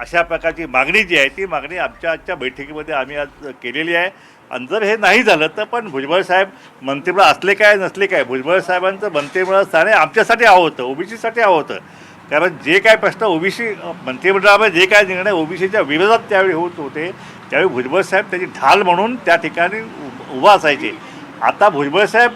अशा प्रकारची मागणी जी आहे ती मागणी आमच्या आजच्या बैठकीमध्ये आम्ही आज केलेली आहे. आणि जर हे नाही झालं तर पण भुजबळ साहेब मंत्रिमंडळ असले काय नसले काय, भुजबळ साहेबांचं मंत्रिमंडळ स्थान आमच्यासाठी हवं होतं, ओबीसीसाठी हवं होतं. कारण जे काय प्रश्न ओबीसी मंत्रिमंडळामध्ये जे काय निर्णय ओबीसीच्या विरोधात त्यावेळी होत होते त्यावेळी भुजबळ साहेब त्याची ढाल म्हणून त्या ठिकाणी उभा असायचे. आता भुजबळ साहेब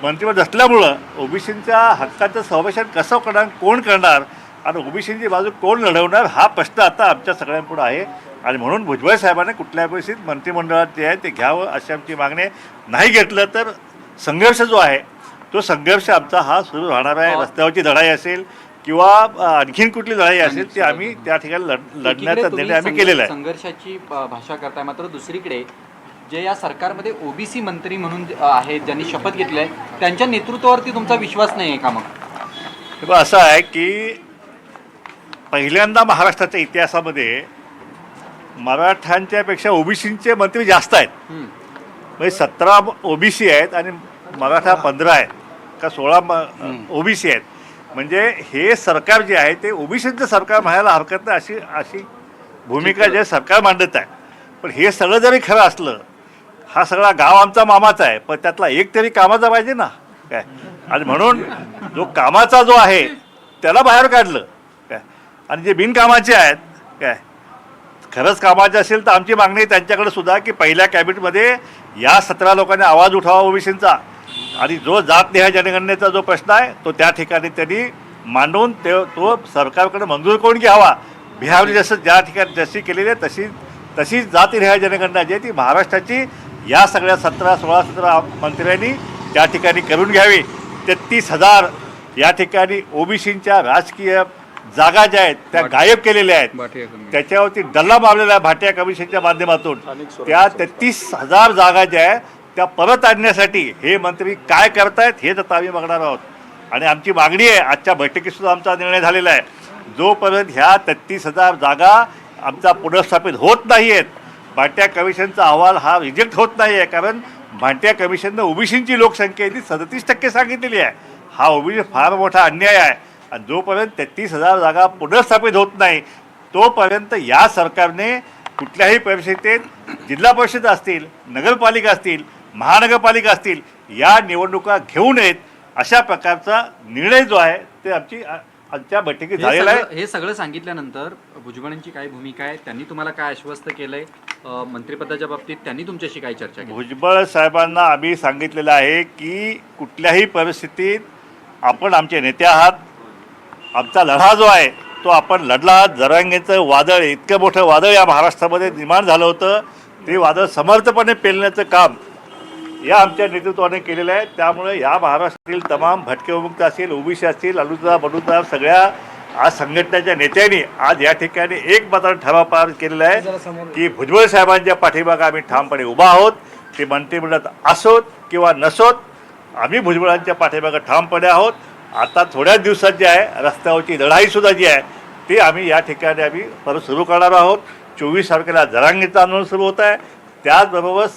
मंत्रिमंडळ असल्यामुळं ओबीसींच्या हक्काचं संरक्षण कसं करणार, कोण करणार आणि ओबीसींची बाजू कोण लढवणार हा प्रश्न आता आमच्या सगळ्यांपुढे आहे. आणि म्हणून भुजबळ साहेबांनी कुठल्या परिस्थितीत मंत्रिमंडळात जे आहे ते घ्यावं अशी आमची मागणी. नाही घेतलं तर संघर्ष जो आहे तो संघर्ष आमचा हा सुरू राहणार आहे. रस्त्यावरची लढाई असेल किंवा आणखीन कुठली लढाई असेल ती आम्ही त्या ठिकाणी लढण्याचा निर्णय आम्ही केलेला आहे. संघर्षाची भाषा करताय, मात्र दुसरीकडे जे या सरकारमध्ये ओबीसी मंत्री म्हणून आहेत ज्यांनी शपथ घेतली आहे त्यांच्या नेतृत्वावरती तुमचा विश्वास नाही आहे का? मग असं आहे की पहिल्यांदा महाराष्ट्राच्या इतिहासामध्ये मराठ्यांच्यापेक्षा ओबीसींचे मंत्री जास्त आहेत. म्हणजे 17 ओबीसी आहेत आणि मराठा 15 आहेत का 16 ओबीसी आहेत. म्हणजे हे सरकार जे आहे ते ओबीसीचं सरकार म्हणायला हरकत नाही अशी भूमिका जे सरकार मांडत आहे. पण हे सगळं जरी खरं असलं, हा सगळा गाव आमचा मामाचा आहे, पण त्यातला एक तरी कामाचा पाहिजे ना काय. आणि म्हणून जो कामाचा जो आहे त्याला बाहेर काढलं काय. आणि जे बिनकामाचे आहेत काय, खरंच कामाचे असेल तर आमची मागणी आहे त्यांच्याकडे सुद्धा की पहिल्या कॅबिनेटमध्ये या 17 लोकांनी आवाज उठावा ओबीसींचा. आणि जो जातनिहाय जनगणनेचा जो प्रश्न आहे तो त्या ठिकाणी त्यांनी मांडून तो सरकारकडे मंजूर करून घ्यावा. बिहारने जसं ज्या ठिकाणी जशी केलेली आहे तशीच जातनिहाय जनगणना जी आहे ती महाराष्ट्राची या सगळ्या 16-17 मंत्र्यांनी त्या ठिकाणी करून घ्यावी. 33,000 या ठिकाणी ओबीसींच्या राजकीय जागा ज्या आहेत त्या गायब केलेल्या आहेत. त्याच्यावरती डल्ला मारलेला आहे भाटिया कमिशनच्या माध्यमातून. त्या 33,000 जागा ज्या आहेत त्या परत आणण्यासाठी हे मंत्री काय करतायत हेच आता आम्ही बघणार आहोत. आणि आमची मागणी आहे, आजच्या बैठकीतसुद्धा आमचा निर्णय झालेला आहे, जोपर्यंत ह्या 33,000 जागा आमचा पुनर्स्थापित होत नाही आहेत, भाटिया कमिशनचा अहवाल हा रिजेक्ट होत नाही आहे. कारण भाटिया कमिशननं ओबीसींची लोकसंख्या ती 37% सांगितलेली आहे. हा ओबीसी फार मोठा अन्याय आहे. आणि जोपर्यंत 33,000 जागा पुनर्स्थापित होत नाही तोपर्यंत या सरकारने कुठल्याही परिस्थितीत जिल्हा परिषद असतील, नगरपालिका असतील, महानगरपालिका असतील या निवडणुका घेऊ नयेत अशा प्रकारचा निर्णय जो आहे ते आमच्या बैठकीत झालेला आहे. हे सगळं सांगितल्यानंतर भुजबळांची काय भूमिका आहे, त्यांनी तुम्हाला काय आश्वस्त केलंय मंत्रिपदाच्या बाबतीत, त्यांनी तुमच्याशी काय चर्चा केली? भुजबळ साहेबांना आम्ही सांगितलेलं आहे की कुठल्याही परिस्थितीत आपण आमचे नेते आहात, आमचा लढा जो आहे तो आपण लढला आहात. जरांगेचं वादळ, इतकं मोठं वादळ या महाराष्ट्रामध्ये निर्माण झालं होतं, ते वादळ समर्थपणे पेलण्याचं काम या आमच्या नेतृत्वाने केलेलं आहे. त्यामुळे या महाराष्ट्रातील तमाम भटके विमुक्त असतील, ओबीसी असतील, अलुदार बलुदार सगळ्या आज संघटनेच्या नेत्यांनी आज या ठिकाणी एक मात्र ठराव पार केलेला आहे की भुजबळ साहेबांच्या पाठीमागे आम्ही ठामपणे उभा आहोत. ते मंत्रिमंडळात असोत किंवा नसोत, आम्ही भुजबळांच्या पाठीमागे ठामपणे आहोत. आता थोड्याच दिवसात जे आहे रस्त्यावरची लढाईसुद्धा जी आहे ती आम्ही या ठिकाणी आम्ही परत सुरू करणार आहोत. 24 तारखेला जरांगेचं आंदोलन सुरू होत आहे. त्याचबरोबर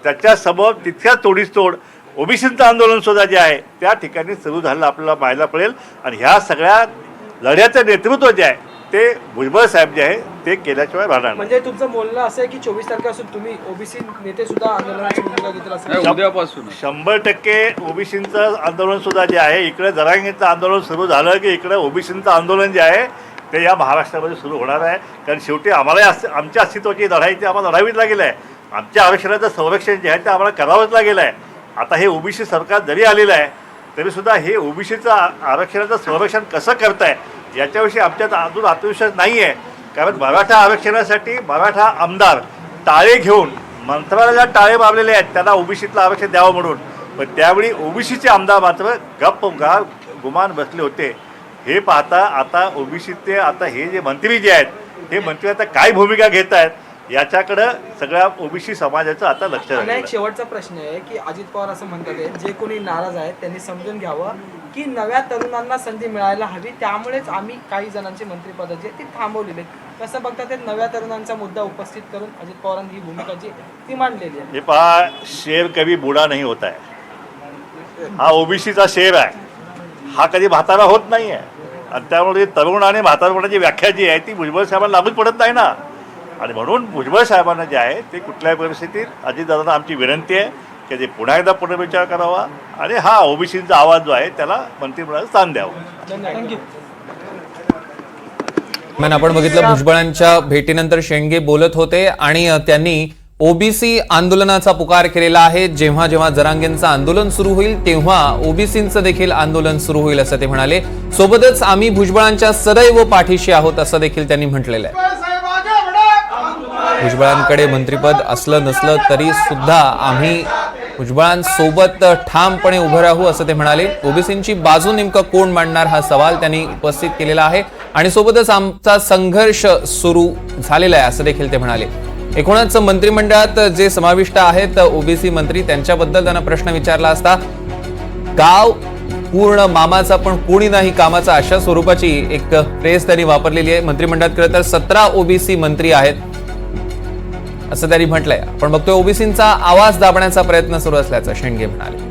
त्याच्यासमोर तितक्याच तोडीस तोड ओबीसींचं आंदोलनसुद्धा जे आहे त्या ठिकाणी सुरू झालेलं आपल्याला पाहायला पडेल. आणि ह्या सगळ्या लढ्याचं नेतृत्व जे आहे ते भुजबळ साहेब जे आहे ते केल्याशिवाय राहणार. म्हणजे तुमचं बोलणं असं आहे की 24 तारखेपासून तुम्ही ओबीसी नेते सुद्धा आंदोलनाची भूमिका घेतली असेल? उद्यापासून 100% ओबीसींचं आंदोलन सुद्धा जे आहे, इकडे जरांगेचं आंदोलन सुरू झालं की इकडे ओबीसींचं आंदोलन जे आहे ते या महाराष्ट्रामध्ये सुरू होणार आहे. कारण शेवटी आम्हाला आमच्या अस्तित्वाची लढाई ते आम्हाला लढावीच लागेल आहे. आमच्या आरक्षणाचं संरक्षण जे आहे ते आम्हाला करावंच लागेल आहे. आता हे ओबीसी सरकार जरी आलेलं आहे तरीसुद्धा हे ओबीसीचं आरक्षणाचं संरक्षण कसं करताय याच्याविषयी आमच्यात अजून आत्मविश्वास नाही आहे. कारण मराठा आरक्षणासाठी मराठा आमदार टाळे घेऊन मंत्रालयाला टाळे मारलेले आहेत त्यांना ओबीसीतलं आरक्षण द्यावं म्हणून. पण त्यावेळी ओबीसीचे आमदार मात्र गप्प गुमान बसले होते. हे पाहता आता ओबीसीचे आता हे जे मंत्री जे आहेत हे मंत्री आता काय भूमिका घेत आहेत याच्याकडं सगळ्या ओबीसी समाजाचं आता लक्ष आणि आहे. एक शेवटचा प्रश्न आहे की अजित पवार असं म्हणतात जे कोणी नाराज आहेत त्यांनी समजून घ्यावं की नव्या तरुणांना संधी मिळायला हवी, त्यामुळेच आम्ही काही जणांची मंत्रिपदाची ती थांबवलेली आहेत. कसं बघतात ते नव्या तरुणांचा मुद्दा उपस्थित करून अजित पवारांनी ही भूमिका जी ती मांडलेली आहे? हे पहा, शेर कभी बुडा नाही होत आहे. हा ओबीसीचा शेर आहे, हा कधी म्हातारा होत नाही आहे. आणि त्यामुळे तरुण आणि म्हातारपणाची व्याख्या जी आहे ती भुजबळ साहेबांना लागूच पडत नाही ना. आणि म्हणून भुजबळ साहेबांना जे आहे ते कुठल्याही परिस्थितीत अजितदादांना आमची विनंती आहे की ते पुन्हा एकदा पुनर्विचार करावा आणि हा ओबीसीचा आवाज जो आहे त्याला मंत्रिमंडळात स्थान द्यावं. थँक्यू. आपण बघितलं भुजबळांच्या भेटीनंतर शेंडगे बोलत होते आणि त्यांनी ओबीसी आंदोलनाचा पुकार केलेला आहे. जेव्हा जेव्हा जरांगेंचं आंदोलन सुरू होईल तेव्हा ओबीसींचं देखील आंदोलन सुरू होईल असं ते म्हणाले. सोबतच आम्ही भुजबळांच्या सदैव पाठीशी आहोत असं देखील त्यांनी म्हटलेलं आहे. भुजबळांकडे मंत्रिपद असलं नसलं तरी सुद्धा आम्ही भुजबळांसोबत ठामपणे उभं राहू असं ते म्हणाले. ओबीसींची बाजू नेमकं कोण मांडणार हा सवाल त्यांनी उपस्थित केलेला आहे आणि सोबतच आमचा संघर्ष सुरू झालेला आहे असं देखील ते म्हणाले. एकूणच मंत्रिमंडळात जे समाविष्ट आहेत ओबीसी मंत्री त्यांच्याबद्दल त्यांना प्रश्न विचारला असता गाव पूर्ण मामाचा पण कोणी नाही कामाचा अशा स्वरूपाची एक फ्रेज त्यांनी वापरलेली आहे. मंत्रिमंडळात खरं तर 17 ओबीसी मंत्री आहेत असं त्यांनी म्हटलंय. आपण बघतोय ओबीसींचा आवाज दाबण्याचा प्रयत्न सुरू असल्याचं शेंडगे म्हणाले.